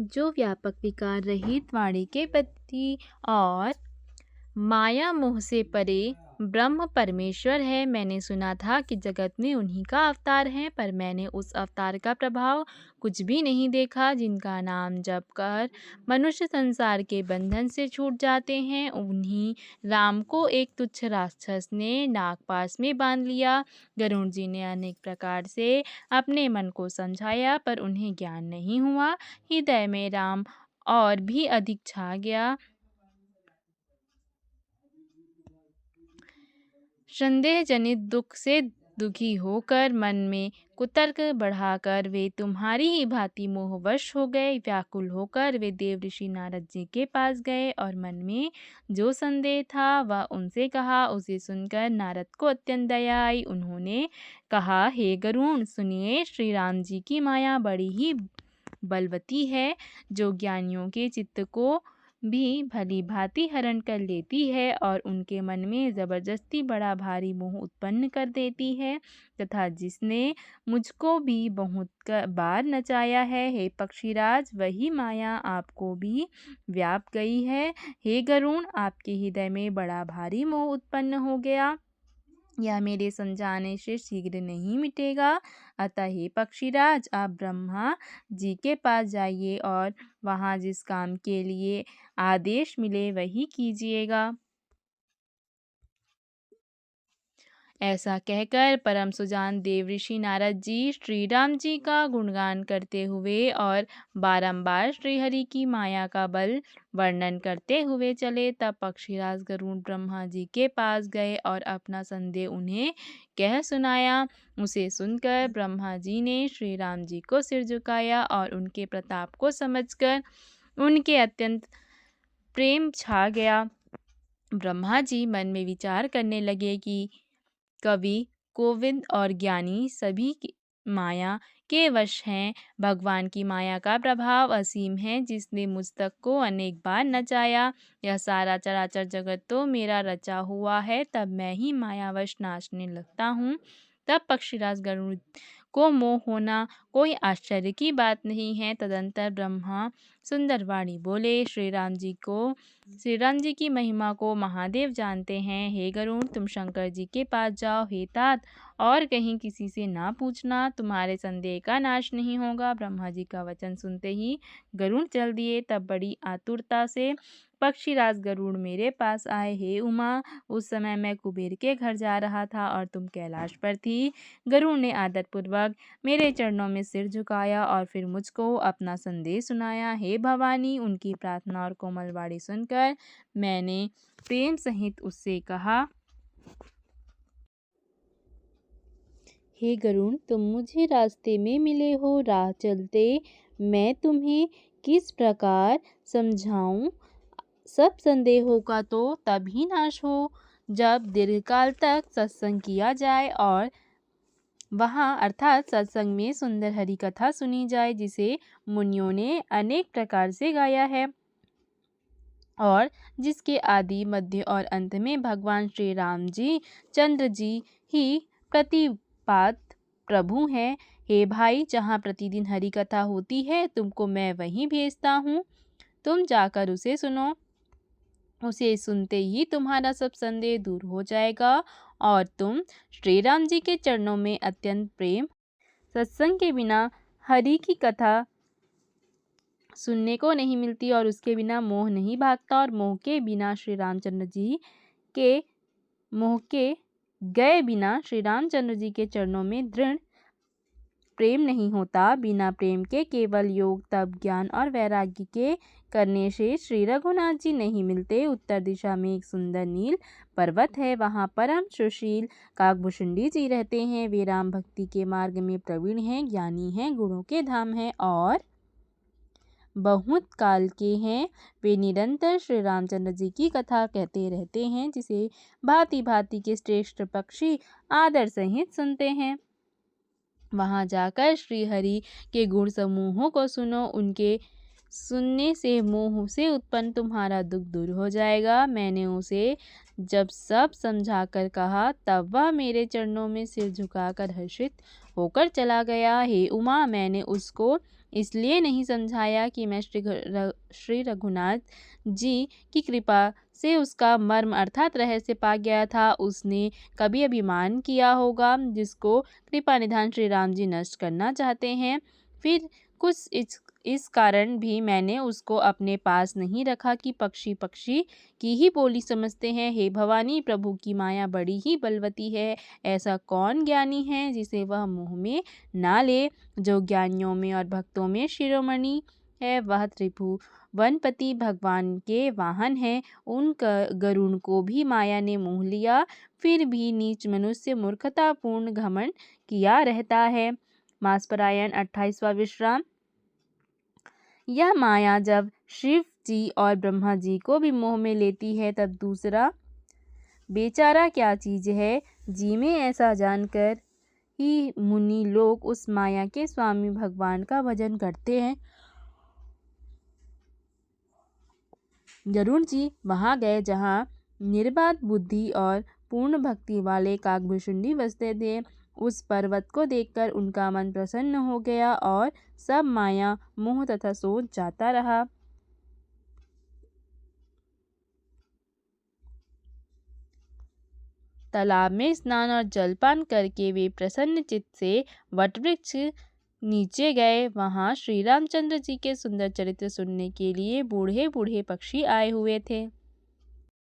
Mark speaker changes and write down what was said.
Speaker 1: जो व्यापक विकार रहित वाणी के प्रति और माया मोह से परे ब्रह्म परमेश्वर है। मैंने सुना था कि जगत में उन्हीं का अवतार है, पर मैंने उस अवतार का प्रभाव कुछ भी नहीं देखा। जिनका नाम जप कर मनुष्य संसार के बंधन से छूट जाते हैं, उन्हीं राम को एक तुच्छ राक्षस ने नागपाश में बांध लिया। गरुड़ जी ने अनेक प्रकार से अपने मन को समझाया, पर उन्हें ज्ञान नहीं हुआ। हृदय में राम और भी अधिक छा गया। संदेह जनित दुख से दुखी होकर मन में कुतर्क बढ़ाकर वे तुम्हारी ही भांति मोहवश हो गए। व्याकुल होकर वे देव ऋषि नारद जी के पास गए और मन में जो संदेह था वह उनसे कहा। उसे सुनकर नारद को अत्यंत दया आई। उन्होंने कहा, हे गरुड़, सुनिए, श्री राम जी की माया बड़ी ही बलवती है, जो ज्ञानियों के चित्त को भी भली भांति हरण कर लेती है और उनके मन में जबरदस्ती बड़ा भारी मोह उत्पन्न कर देती है, तथा जिसने मुझको भी बहुत बार नचाया है। हे पक्षीराज, वही माया आपको भी व्याप गई है। हे गरुड़, आपके हृदय में बड़ा भारी मोह उत्पन्न हो गया, यह मेरे समझाने से शीघ्र नहीं मिटेगा। अतः हे पक्षीराज, आप ब्रह्मा जी के पास जाइए और वहाँ जिस काम के लिए आदेश मिले वही कीजिएगा। ऐसा कहकर परम सुजान देव ऋषि नारद जी श्री राम जी का गुणगान करते हुए और बारंबार श्रीहरि की माया का बल वर्णन करते हुए चले। तब पक्षीराज गरुड़ ब्रह्मा जी के पास गए और अपना संदेह उन्हें कह सुनाया। उसे सुनकर ब्रह्मा जी ने श्री राम जी को सिर झुकाया और उनके प्रताप को समझकर उनके अत्यंत प्रेम छा गया। ब्रह्मा जी मन में विचार करने लगे कि कवि, कोविद और ज्ञानी सभी माया के वश हैं। भगवान की माया का प्रभाव असीम है, जिसने मुझ तक को अनेक बार नचाया। यह सारा चराचर जगत तो मेरा रचा हुआ है, तब मैं ही मायावश नाचने लगता हूँ। तब पक्षीराज गरुड़ को मोह होना कोई आश्चर्य की बात नहीं है। तदंतर ब्रह्मा सुंदर वाणी बोले, श्री राम जी की महिमा को महादेव जानते हैं। हे गरुड़, तुम शंकर जी के पास जाओ। हे तात, और कहीं किसी से ना पूछना, तुम्हारे संदेह का नाश नहीं होगा। ब्रह्मा जी का वचन सुनते ही गरुड़ चल दिए। तब बड़ी आतुरता से पक्षीराज गरुड़ मेरे पास आए। हे उमा, उस समय मैं कुबेर के घर जा रहा था और तुम कैलाश पर थी। गरुड़ ने आदरपूर्वक मेरे चरणों में सिर झुकाया और फिर मुझको अपना संदेश सुनाया। हे भवानी, उनकी प्रार्थना और कोमल वाणी सुनकर मैंने प्रेम सहित उससे कहा, हे गरुड़, तुम मुझे रास्ते में मिले हो। राह चलते मैं तुम्हें किस प्रकार समझाऊं। सब संदेहों का तो तभी नाश हो जब दीर्घकाल तक सत्संग किया जाए और वहाँ अर्थात सत्संग में सुंदर हरि कथा सुनी जाए, जिसे मुनियों ने अनेक प्रकार से गाया है और जिसके आदि मध्य और अंत में भगवान श्री राम जी चंद्र जी ही प्रतिपाद प्रभु हैं। हे भाई, जहाँ प्रतिदिन हरि कथा होती है, तुमको मैं वहीं भेजता हूँ। तुम जाकर उसे सुनो। उसे सुनते ही तुम्हारा सब संदेह दूर हो जाएगा और तुम श्री राम जी के चरणों में अत्यंत प्रेम। सत्संग के बिना हरि की कथा सुनने को नहीं मिलती और उसके बिना मोह नहीं भागता, और मोह के बिना श्री रामचंद्र जी के मोह के गए बिना श्री रामचंद्र जी के चरणों में दृढ़ प्रेम नहीं होता। बिना प्रेम के केवल योग, तप, ज्ञान और वैराग्य के करने से श्री रघुनाथ जी नहीं मिलते। उत्तर दिशा में एक सुंदर नील पर्वत है, वहाँ परम सुशील काकभूषुंडी जी रहते हैं। वे राम भक्ति के मार्ग में प्रवीण हैं, ज्ञानी हैं, गुणों के धाम हैं और बहुत काल के हैं। वे निरंतर श्री रामचंद्र जी की कथा कहते रहते हैं, जिसे भांति भांति के श्रेष्ठ पक्षी आदर सहित सुनते हैं। वहाँ जाकर श्री हरि के गुण समूहों को सुनो। उनके सुनने से मोह से उत्पन्न तुम्हारा दुख दूर हो जाएगा। मैंने उसे जब सब समझाकर कहा, तब वह मेरे चरणों में सिर झुकाकर हर्षित होकर चला गया। हे उमा, मैंने उसको इसलिए नहीं समझाया कि मैं श्री रघुनाथ जी की कृपा से उसका मर्म अर्थात रहस्य पा गया था। उसने कभी अभिमान किया होगा जिसको कृपा निधान श्री राम जी नष्ट करना चाहते हैं। फिर कुछ इस कारण भी मैंने उसको अपने पास नहीं रखा कि पक्षी पक्षी की ही बोली समझते हैं। हे भवानी, प्रभु की माया बड़ी ही बलवती है। ऐसा कौन ज्ञानी है जिसे वह मुँह में ना ले। जो ज्ञानियों में और भक्तों में शिरोमणि है वह त्रिभुवनपति भगवान के वाहन है। उन गरुण को भी माया ने मोह लिया, फिर भी नीच मनुष्य मूर्खतापूर्ण घमंड किया रहता है। मासपरायण 28वां विश्राम। यह माया जब शिव जी और ब्रह्मा जी को भी मोह में लेती है तब दूसरा बेचारा क्या चीज है। जी में ऐसा जानकर ही मुनि लोग उस माया के स्वामी भगवान का भजन करते हैं। गरुड़ जी वहां गए जहां निर्बाध बुद्धि और पूर्ण भक्ति वाले काकभुशुंडी बसते थे। उस पर्वत को देखकर उनका मन प्रसन्न हो गया और सब माया मोह तथा सोच जाता रहा। तालाब में स्नान और जलपान करके वे प्रसन्न चित्त से वटवृक्ष नीचे गए। वहां श्री रामचंद्र जी के सुंदर चरित्र सुनने के लिए बूढ़े बूढ़े पक्षी आए हुए थे।